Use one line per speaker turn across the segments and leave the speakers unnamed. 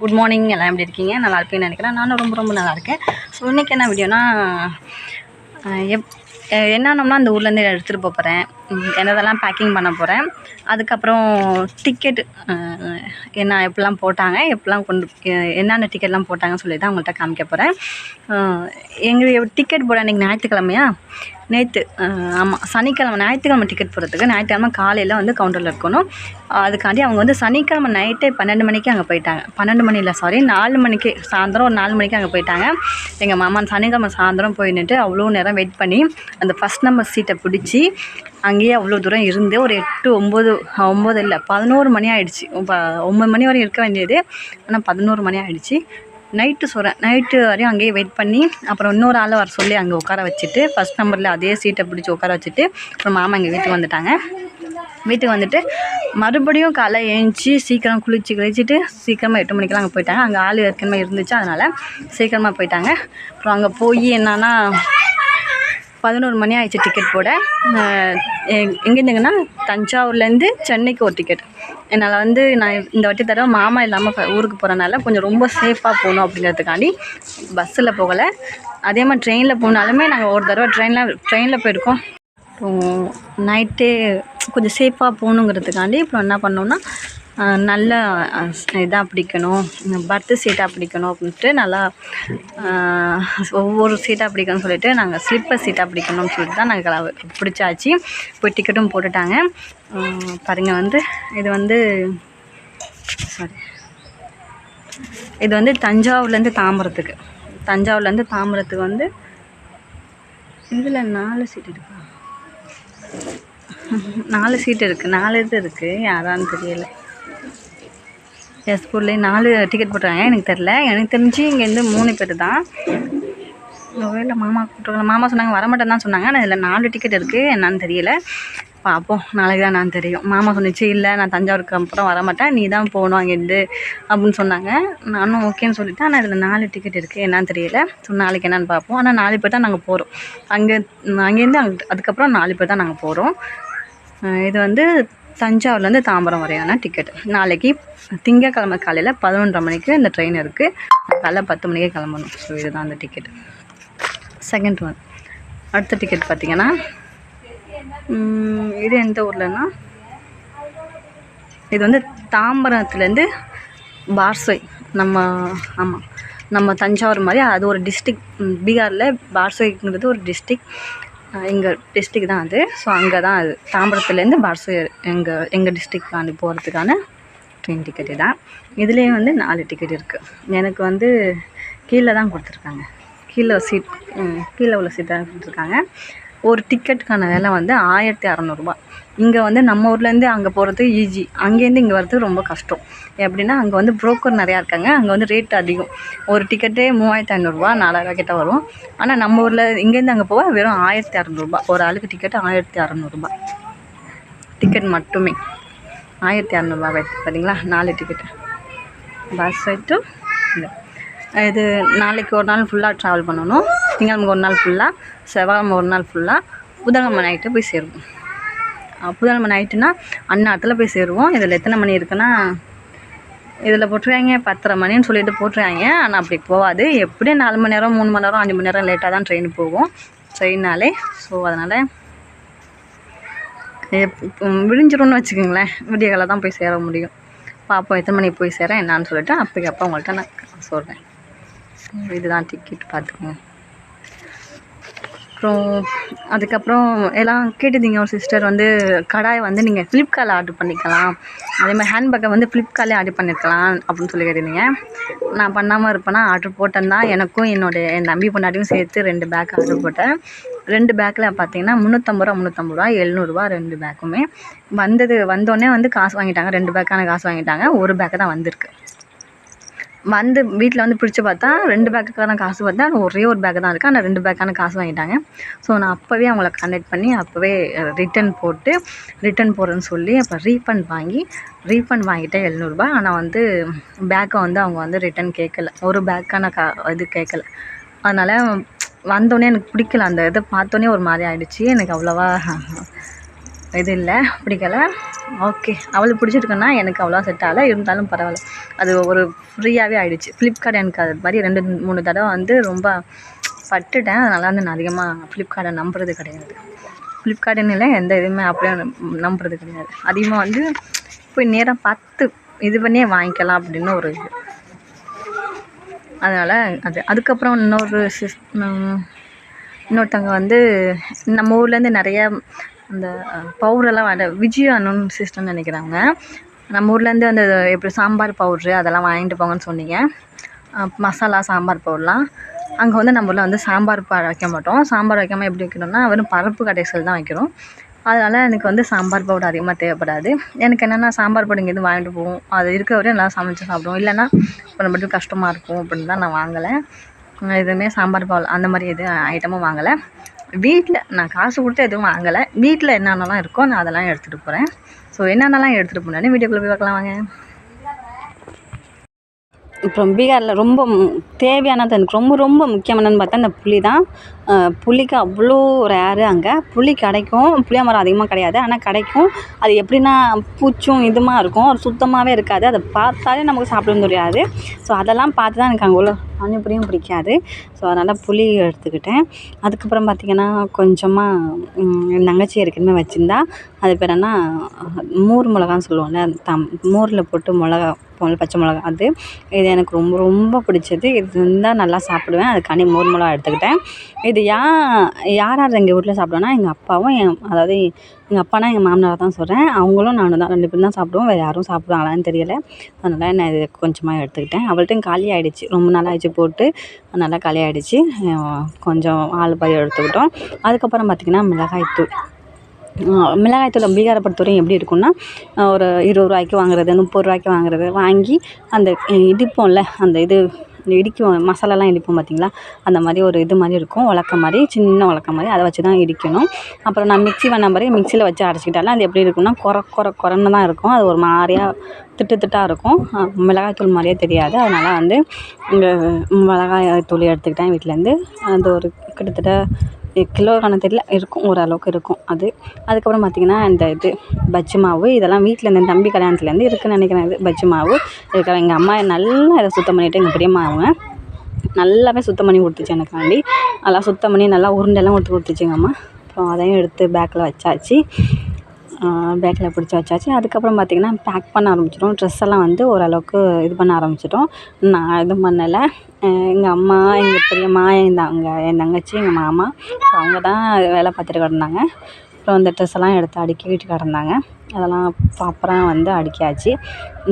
Good morning. எல்லாம் எப்படி இருக்கீங்க? நல்லா இருப்பீங்கன்னு நினைக்கிறேன். நானும் ரொம்ப ரொம்ப நல்லா இருக்கேன். ஸோ இன்றைக்கி என்ன வீடியோனா, என்னென்னம்னா அந்த ஊர்லேருந்து எடுத்துகிட்டு போகிறேன், என்னதெல்லாம் பேக்கிங் பண்ண போகிறேன், அதுக்கப்புறம் டிக்கெட்டு எப்படிலாம் போட்டாங்க, எப்படிலாம் என்னென்ன டிக்கெட்லாம் போட்டாங்கன்னு சொல்லி தான் உங்கள்கிட்ட காமிக்க போகிறேன். எங்களுக்கு டிக்கெட் போட அன்றைக்கி ஞாயிற்றுக்கிழமையா, நேற்று ஆமாம் சனிக்கிழமை, ஞாயிற்றுக்கிழமை டிக்கெட் போடுறதுக்கு ஞாயிற்றுக்கிழமை காலையில் வந்து கவுண்டரில் இருக்கணும். அதுக்காண்டி அவங்க வந்து சனிக்கிழமை நைட்டே 12 மணிக்கு அங்கே போயிட்டாங்க. 12 மணி இல்லை, சாரி 4 மணிக்கு, சாயந்தரம் ஒரு 4 மணிக்கு அங்கே போயிட்டாங்க. எங்கள் மாமா சனிக்கிழமை சாயந்தரம் போய் நின்று அவ்வளோ நேரம் வெயிட் பண்ணி அந்த ஃபஸ்ட் நம்பர் சீட்டை பிடிச்சி அங்கேயே அவ்வளோ தூரம் இருந்து ஒரு 8, 9 இல்லை 11 மணி ஆகிடுச்சு. 9 மணி வரையும் இருக்க வேண்டியது, ஆனால் 11 மணி ஆகிடுச்சு. நைட்டு வரையும் அங்கேயே வெயிட் பண்ணி அப்புறம் இன்னொரு ஆளை வர சொல்லி அங்கே உட்கார வச்சுட்டு ஃபஸ்ட் நம்பரில் அதே சீட்டை பிடிச்சி உட்கார வச்சுட்டு அப்புறம் மாமா எங்கள் வீட்டுக்கு வந்துட்டாங்க. வீட்டுக்கு வந்துட்டு மறுபடியும் காலை எழுந்துச்சி சீக்கிரம் குளிச்சுட்டு சீக்கிரமாக 8 மணிக்கெலாம் அங்கே போயிட்டாங்க. அங்கே ஆள் ஏற்கனவே இருந்துச்சு, அதனால் சீக்கிரமாக போயிட்டாங்க. அப்புறம் அங்கே போய் என்னன்னா 11 மணி ஆயிடுச்சு டிக்கெட் போட. எங்கேருந்துங்கன்னா தஞ்சாவூர்லேருந்து சென்னைக்கு ஒரு டிக்கெட். என்னால் வந்து நான் இந்த வாட்டி தடவை மாமா இல்லாமல் ஊருக்கு போகிறனால கொஞ்சம் ரொம்ப சேஃபாக போகணும் அப்படிங்கிறதுக்காண்டி பஸ்ஸில் போகலை. அதே மாதிரி ட்ரெயினில் போனாலுமே நாங்கள் ஒரு தடவை ட்ரெயினில் போயிருக்கோம். அப்புறம் நைட்டே கொஞ்சம் சேஃபாக போகணுங்கிறதுக்காண்டி அப்புறம் என்ன பண்ணோன்னா, நல்ல இதாக பிடிக்கணும், பர்த்து சீட்டாக பிடிக்கணும் அப்படின்ட்டு நல்லா ஒவ்வொரு சீட்டாக பிடிக்கணும்னு சொல்லிட்டு நாங்கள் ஸ்லிப்பர் சீட்டாக பிடிக்கணும்னு சொல்லிட்டு தான் நாங்கள் பிடிச்சாச்சு. போய் டிக்கெட்டும் போட்டுட்டாங்க. பாருங்கள் வந்து இது வந்து தஞ்சாவூர்லேருந்து தாம்பரத்துக்கு வந்து இதில் 4 சீட் இருக்கா, 4 சீட்டு இருக்குது, 4 இது இருக்குது, யாரான்னு தெரியலை. ஸ்கூல்லேயே 4 டிக்கெட் போட்டுறாங்க. எனக்கு தெரிஞ்சு இங்கேருந்து 3 பேர் தான். ஒருவேளை மாமா கூப்பிட்டுருக்கலாம். மாமா சொன்னாங்க வரமாட்டேன்னு தான் சொன்னாங்க. ஆனால் இதில் 4 டிக்கெட் இருக்குது, என்னான்னு தெரியலை. பார்ப்போம், நாளைக்கு தான் நான் தெரியும். மாமா சொன்னிச்சு இல்லை நான் தஞ்சாவூருக்கு அப்புறம் வரமாட்டேன், நீ தான் போகணும் அங்கேருந்து அப்படின்னு சொன்னாங்க. நானும் ஓகேன்னு சொல்லிவிட்டேன். ஆனால் இதில் 4 டிக்கெட் இருக்குது, என்னான்னு தெரியலை. ஸோ நாளைக்கு என்னென்னு பார்ப்போம். ஆனால் 4 பேர் தான் நாங்கள் போகிறோம். அங்கேருந்து அதுக்கப்புறம் 4 பேர் தான் நாங்கள் போகிறோம். இது வந்து தஞ்சாவூர்லேருந்து தாம்பரம் வரையான டிக்கெட். நாளைக்கு திங்கக்கிழமை காலையில் 11:30 மணிக்கு இந்த ட்ரெயின் இருக்குது. காலைல 10 மணிக்கே கிளம்பணும். ஸோ இதுதான் அந்த டிக்கெட். Second one. அடுத்த டிக்கெட் பார்த்திங்கன்னா, இது எந்த ஊர்லன்னா, இது வந்து தாம்பரத்துலேருந்து பார்சோய். நம்ம தஞ்சாவூர் மாதிரி அது ஒரு டிஸ்ட்ரிக். பீகாரில் பார்சோய்ங்கிறது ஒரு டிஸ்ட்ரிக். எங்கள் டிஸ்ட்ரிக் தான் அது. ஸோ அங்கே தான் அது. தாம்பரத்துலேருந்து பார்சோய் எங்கள் டிஸ்ட்ரிக் தாண்டி போகிறதுக்கான ட்ரெயின் டிக்கெட்டு தான். இதுலேயே வந்து 4 டிக்கெட் இருக்குது. எனக்கு வந்து கீழே தான் கொடுத்துருக்காங்க. கீழே உள்ள சீட்டாக கொடுத்துருக்காங்க. ஒரு டிக்கெட்டுக்கான விலை வந்து 1600 ரூபா. இங்கே வந்து நம்ம ஊர்லேருந்து அங்கே போகிறது ஈஸி, அங்கேருந்து இங்கே வர்றது ரொம்ப கஷ்டம். எப்படின்னா அங்கே வந்து புரோக்கர் நிறையா இருக்காங்க, அங்கே வந்து ரேட் அதிகம். ஒரு டிக்கெட்டே 3500 ரூபா 4000 கிட்ட வரும். ஆனால் நம்ம ஊரில் இங்கேருந்து அங்கே போக வெறும் 1600 ரூபா. ஒரு ஆளுக்கு டிக்கெட்டு 1600 ரூபா. டிக்கெட் மட்டுமே 1600 ரூபா. பார்த்தீங்களா, 4 டிக்கெட்டு. பஸ் டு இது நாளைக்கு ஒரு நாள் ஃபுல்லாக ட்ராவல் பண்ணணும். திங்கக்கிழமை ஒரு நாள் ஃபுல்லாக, செவ்வாய்க்கிழமை ஒரு நாள் ஃபுல்லாக, புதன்கிழமை நைட்டு போய் சேருவோம். புதன்கிழமை நைட்டுனா அந்நாட்டில் போய் சேருவோம். இதில் எத்தனை மணி இருக்குன்னா, இதில் போட்டுருவாங்க 10:30 மணின்னு சொல்லிட்டு போட்டுருவாங்க. ஆனால் அப்படி போகாது. எப்படியும் 4 மணி நேரம் 3 மணி நேரம் 5 மணி நேரம் லேட்டாக தான் ட்ரெயின் போகும், ட்ரெயினாலே. ஸோ அதனால் விடிஞ்சிரும்னு வச்சுக்கோங்களேன். விடியகாலை தான் போய் சேர முடியும். பார்ப்போம் எத்தனை மணிக்கு போய் சேரேன் என்னான்னு சொல்லிட்டு அப்போ உங்கள்கிட்ட நான் சொல்கிறேன். இதுதான் டிக்கெட், பார்த்துக்கோங்க. அப்புறம் அதுக்கப்புறம் எல்லாம் கேட்டுதிங்க. ஒரு சிஸ்டர் வந்து கடாயை வந்து நீங்கள் ஃப்ளிப்கார்ட்டில் ஆர்டர் பண்ணிக்கலாம், அதே மாதிரி ஹேண்ட்பேக்கை வந்து ஃப்ளிப்கார்ட்லேயே ஆர்டர் பண்ணியிருக்கலாம் அப்படின்னு சொல்லி கேட்டிருந்தீங்க. நான் பண்ணாமல் இருப்பேன்னா ஆர்டர் போட்டேன் தான். எனக்கும் என் தம்பி பொண்டாட்டியும் சேர்த்து 2 பேக் ஆர்டர் போட்டேன். 2 பேக்கில் பார்த்தீங்கன்னா 350 ரூபா 700 ரூபா 2 பேக்குமே வந்தோடனே வந்து காசு வாங்கிட்டாங்க. 2 பேக்கான காசு வாங்கிட்டாங்க. ஒரு பேக்கு தான் வந்திருக்கு. வீட்டில் வந்து பிடிச்சி பார்த்தா 2 பேக்குக்கான காசு பார்த்தா ஒரே ஒரு பேக்கு தான் இருக்குது. ஆனால் 2 பேக்கான காசு வாங்கிட்டாங்க. ஸோ நான் அப்போவே அவங்கள கான்டாக்ட் பண்ணி அப்போவே ரிட்டன் போடுறேன்னு சொல்லி அப்போ ரீஃபண்ட் வாங்கிட்டேன் 700 ரூபா. ஆனால் வந்து பேக்கை வந்து அவங்க வந்து ரிட்டன் கேட்கல, ஒரு பேக்கான இது கேட்கல. அதனால் வந்தோடனே எனக்கு பிடிக்கல. அந்த இதை பார்த்தோன்னே ஒரு மாதிரி ஆகிடுச்சி. எனக்கு அவ்வளோவா இது இல்லை, பிடிக்கல. ஓகே, அவளுக்கு பிடிச்சிருக்குன்னா எனக்கு அவ்வளோ செட் ஆகலை, இருந்தாலும் பரவாயில்ல. அது ஒரு ஃப்ரீயாகவே ஆகிடுச்சு. ஃப்ளிப்கார்ட் எனக்கு அது மாதிரி 2-3 தடவை வந்து ரொம்ப பட்டுட்டேன். அதனால வந்து நான் அதிகமாக ஃப்ளிப்கார்ட்டை நம்புறது கிடையாது. ஃப்ளிப்கார்ட்டுன்னு இல்லை, எந்த இதுவுமே அப்படியே நம்புறது கிடையாது. அதிகமாக வந்து போய் நேராக பார்த்து இது பண்ணியே வாங்கிக்கலாம் அப்படின்னு ஒரு இது. அதனால் அதுக்கப்புறம் இன்னொருத்தவங்க வந்து நம்ம ஊர்லேருந்து நிறைய அந்த பவுடரெல்லாம் விஜயா அண்ணன் சிஸ்டர்னு நினைக்கிறாங்க. நம்ம ஊர்லேருந்து அந்த எப்படி சாம்பார் பவுட்ரு அதெல்லாம் வாங்கிட்டு போங்கன்னு சொன்னீங்க. மசாலா சாம்பார் பவுடர்லாம் அங்கே வந்து நம்ம ஊரில் வந்து சாம்பார் வைக்க மாட்டோம். சாம்பார் வைக்காமல் எப்படி வைக்கணும்னா வெறும் பருப்பு கடைசியில் தான் வைக்கிறோம். அதனால் எனக்கு வந்து சாம்பார் பவுடர் அதிகமாக தேவைப்படாது. எனக்கு என்னென்னா சாம்பார் பவுடர் இங்கேருந்து வாங்கிட்டு போவோம், அது இருக்கிற வரையும் நல்லா சமைச்சு சாப்பிடுவோம். இல்லைன்னா கொஞ்சம் மட்டும் கஷ்டமாக இருக்கும் அப்படின்னு தான் நான் வாங்கலை. எதுவுமே சாம்பார் பவுடர் அந்த மாதிரி எதுவும் ஐட்டமும் வாங்கலை. வீட்டில் நான் காசு கொடுத்து எதுவும் வாங்கலை. வீட்டில் என்னென்னலாம் இருக்கோ நான் அதெல்லாம் எடுத்துகிட்டு போகிறேன். ஸோ என்னென்னலாம் எடுத்துகிட்டு போனேன்னு வீடியோக்குள்ளே போய் பார்க்கலாம் வாங்க. அப்புறம் பீகாரில் ரொம்ப தேவையானது எனக்கு ரொம்ப ரொம்ப முக்கியமானதுன்னு பார்த்தா இந்த புளி தான். புளிக்கு அவ்வளோ ரேரு அங்கே. புளி கிடைக்கும், புளிய மரம் அதிகமாக கிடையாது, ஆனால் கிடைக்கும். அது எப்படின்னா பூச்சும் இதுமா இருக்கும், அது சுத்தமாகவே இருக்காது. அதை பார்த்தாலே நமக்கு சாப்பிட முடியாது. ஸோ அதெல்லாம் பார்த்து தான் எனக்கு அங்கே உள்ள பானிபூரியும் பிடிக்காது. ஸோ அதனால் புளி எடுத்துக்கிட்டேன். அதுக்கப்புறம் பார்த்திங்கன்னா கொஞ்சமாக என் தங்கச்சி ஏற்கனவே வச்சுருந்தா, அது பேர் என்ன மோர் மிளகான்னு சொல்லுவோம்ல, மோரில் போட்டு மிளகா பச்சை மிளகா, அது இது எனக்கு ரொம்ப ரொம்ப பிடிச்சது. இது இருந்தால் நல்லா சாப்பிடுவேன். அதுக்காண்டி மோர் மிளகா எடுத்துக்கிட்டேன். இது யார் எங்கள் வீட்டில் சாப்பிடுவோன்னா எங்கள் அப்பாவும் அதாவது எங்கள் அப்பானா எங்கள் மாமனார் தான் சொல்கிறேன். அவங்களும் நானும் தான் 2 பேரும் தான் சாப்பிடுவோம். வேறு யாரும் சாப்பிடுவாங்களான்னு தெரியலை. அதனால் நான் இது கொஞ்சமாக எடுத்துக்கிட்டேன். அவள்கிட்டையும் காலி ஆகிடுச்சு, ரொம்ப நாள் ஆகிடுச்சு போட்டு, நல்லா காலி ஆகிடுச்சு. கொஞ்சம் ஆள் பாதி எடுத்துக்கிட்டோம். அதுக்கப்புறம் பார்த்திங்கன்னா மிளகாய்த்தூள் பீகாரை பொறுத்தவரையும் எப்படி இருக்குன்னா, ஒரு 20 ரூபாய்க்கு வாங்குறது, 30 ரூபாய்க்கு வாங்குறது வாங்கி அந்த இடிப்போம்ல, அந்த இது இடிக்கும் மசாலாலாம் இடிப்போம் பார்த்திங்களா, அந்த மாதிரி ஒரு இது மாதிரி இருக்கும், உலக்க மாதிரி, சின்ன உலக்க மாதிரி, அதை வச்சு தான் இடிக்கணும். அப்புறம் நான் மிக்ஸி பண்ண பிறகு மிக்சியில் வச்சு அரைச்சிக்கிட்டாலும் அது எப்படி இருக்குன்னா குறன்னு தான் இருக்கும். அது ஒரு மாதிரியாக திட்டாக இருக்கும். மிளகாய்த்தூள் மாதிரியே தெரியாது. அதனால் வந்து இந்த மிளகாய் தூள் எடுத்துக்கிட்டேன் வீட்டிலேருந்து. அது ஒரு கிட்டத்தட்ட கிலோ கணக்கு தெரியல, இருக்கும், ஓரளவுக்கு இருக்கும் அது. அதுக்கப்புறம் பார்த்திங்கன்னா இந்த இது பஜ்ஜி மாவு, இதெல்லாம் வீட்டிலேருந்து என் தம்பி கல்யாணத்துலேருந்து இருக்குதுன்னு நினைக்கிறேன். இது பஜ்ஜி மாவு இருக்கிற எங்கள் அம்மா நல்லா இதை சுத்தம் பண்ணிவிட்டு, எங்கள் பெரியம்மா அவங்க நல்லாவே சுத்தம் பண்ணி கொடுத்துச்சு எனக்காண்டி. நல்லா சுத்தம் பண்ணி நல்லா உருண்டெல்லாம் கொடுத்துச்சு எங்கள் அம்மா. அப்புறம் அதையும் எடுத்து பேக்கில் வச்சாச்சு, பேக்கில் பிடிச்சி வச்சாச்சு. அதுக்கப்புறம் பார்த்திங்கன்னா பேக் பண்ண ஆரம்பிச்சிட்டோம். ட்ரெஸ்ஸெல்லாம் வந்து ஓரளவுக்கு இது பண்ண ஆரம்பிச்சிட்டோம். நான் எதுவும் பண்ணலை. எங்கள் அம்மா, எங்கள் பெரியம்மா, என் தங்கச்சி, எங்கள் மாமா, ஸோ அவங்க தான் வேலை பார்த்துட்டு கிடந்தாங்க. அப்புறம் அந்த ட்ரெஸ்ஸெல்லாம் எடுத்து அடுக்கிட்டு கிடந்தாங்க. அதெல்லாம் ப்ராப்பராக வந்து அடுக்கியாச்சு.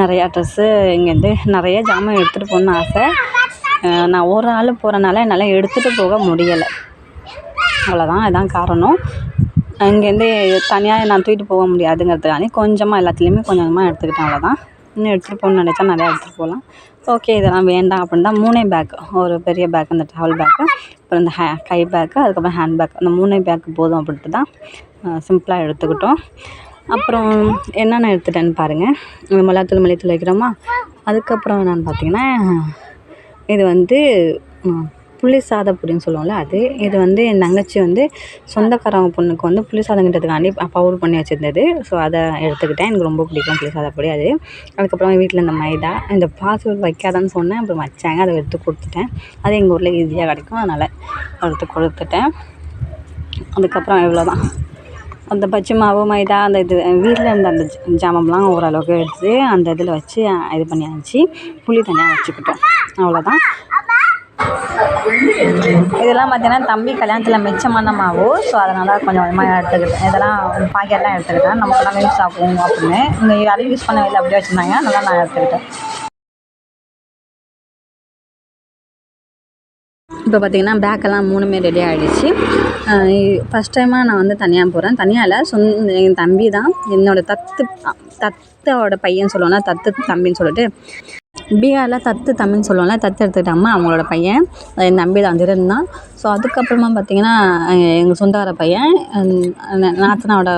நிறையா ட்ரெஸ்ஸு இங்கேருந்து நிறைய ஜாமான் எடுத்துகிட்டு போகணுன்னு ஆசை. நான் ஒரு ஆள் போகிறனால என்னால் எடுத்துகிட்டு போக முடியலை, அவ்வளோதான். அதுதான் காரணம். இங்கேருந்து தனியாக நான் தூக்கிட்டு போக முடியாதுங்கிறதுக்காண்டி கொஞ்சமாக எல்லாத்துலேயுமே கொஞ்சம் கொஞ்சமாக எடுத்துக்கிட்டேன், அவ்வளோதான். இன்னும் எடுத்துகிட்டு போகணுன்னு நினச்சா நிறையா எடுத்துகிட்டு போகலாம். ஓகே, இதெல்லாம் வேண்டாம் அப்படின்னு தான் 3 பேக், ஒரு பெரிய பேக் அந்த ட்ராவல் பேக்கு, அப்புறம் இந்த கை பேக்கு, அதுக்கப்புறம் ஹேண்ட் பேக், அந்த 3 பேக்கு போதும் அப்படின்ட்டு தான் சிம்பிளாக எடுத்துக்கிட்டோம். அப்புறம் என்னென்ன எடுத்துட்டேன்னு பாருங்கள். மிளகாத்தூள் மல்லித்தூள் வைக்கிறோமா. அதுக்கப்புறம் என்னென்னு பார்த்திங்கன்னா, இது வந்து புளி சாத பொடின்னு சொல்லுவோம்ல அது. இது வந்து என் தங்கச்சி வந்து சொந்தக்காரவங்க பொண்ணுக்கு வந்து புளி சாதங்கிறதுக்காண்டி பவுடர் பண்ணி வச்சுருந்தது. ஸோ அதை எடுத்துக்கிட்டேன். எனக்கு ரொம்ப பிடிக்கும் புளி சாத பொடி அது. அதுக்கப்புறம் வீட்டில் இந்த மைதா, இந்த பாசிபிள் வைக்காதான்னு சொன்னேன், அப்புறம் வச்சாங்க, அதை எடுத்து கொடுத்துட்டேன். அது எங்கள் ஊரில் ஈஸியாக கிடைக்கும், அதனால் எடுத்து கொடுத்துட்டேன். அதுக்கப்புறம் இவ்வளோதான். அந்த பஜ்ஜி மாவு, மைதா, அந்த இது வீட்டில் இருந்த அந்த ஜாமான்லாம் ஓரளவுக்கு எடுத்து அந்த இதில் வச்சு இது பண்ணியாச்சு. புளி தனியாக வச்சுக்கிட்டோம், அவ்வளோதான். இதெல்லாம் பார்த்திங்கன்னா தம்பி கல்யாணத்தில் மிச்சமான மாவு. ஸோ அதனால் கொஞ்சம் கொஞ்சமாக எடுத்துக்கிட்டேன். இதெல்லாம் பாக்கெட்லாம் எடுத்துக்கிட்டேன், நமக்குலாம் யூஸ் ஆகும் அப்படின்னு. இங்கே யாரும் யூஸ் பண்ண இல்லை, அப்படியே வச்சுருந்தாங்க, அதனால் நான் எடுத்துக்கிட்டேன். இப்போ பார்த்திங்கன்னா பேக்கெல்லாம் 3மே ரெடி ஆகிடுச்சு. ஃபஸ்ட் டைமாக நான் வந்து தனியாக போகிறேன். தனியாக இல்லை, என் தம்பி தான், என்னோடய தத்தோட பையன் சொல்லுவோம்னா, தத்து தம்பின்னு சொல்லிட்டு பீகாரில் தத்து தம்பின்னு சொல்லுவோம்ல, தத்து எடுத்துக்கிட்டாமல் அவங்களோட பையன் என் தம்பி தான் இருந்தான். ஸோ அதுக்கப்புறமா பார்த்திங்கன்னா எங்கள் சொந்தக்கார பையன் நாத்தனாவோட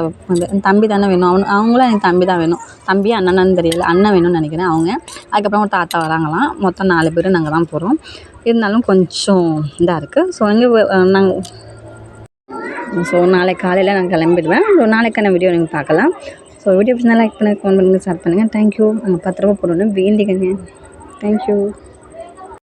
என் தம்பி தானே வேணும், அவங்களும் என் தம்பி தான் வேணும். தம்பி அண்ணனான்னு தெரியல, அண்ணன் வேணும்னு நினைக்கிறேன் அவங்க. அதுக்கப்புறம் ஒரு தாத்தா வராங்களாம். மொத்தம் 4 பேர் நாங்கள் தான் போகிறோம். இருந்தாலும் கொஞ்சம் இதாக இருக்குது. ஸோ நாங்கள் ஸோ நாளைக்கு காலையில் நான் கிளம்பிடுவேன். ஸோ நாளைக்கான வீடியோ நீங்கள் பார்க்கலாம். ஸோ வீடியோ பிடிச்சிருந்தா லைக் பண்ணுங்கள், கமெண்ட் பண்ணுங்கள், ஷேர் பண்ணுங்கள். தேங்க்யூ. நம்ம 10 ரூபா போடணும் வேண்டிக்கங்க. தேங்க்யூ.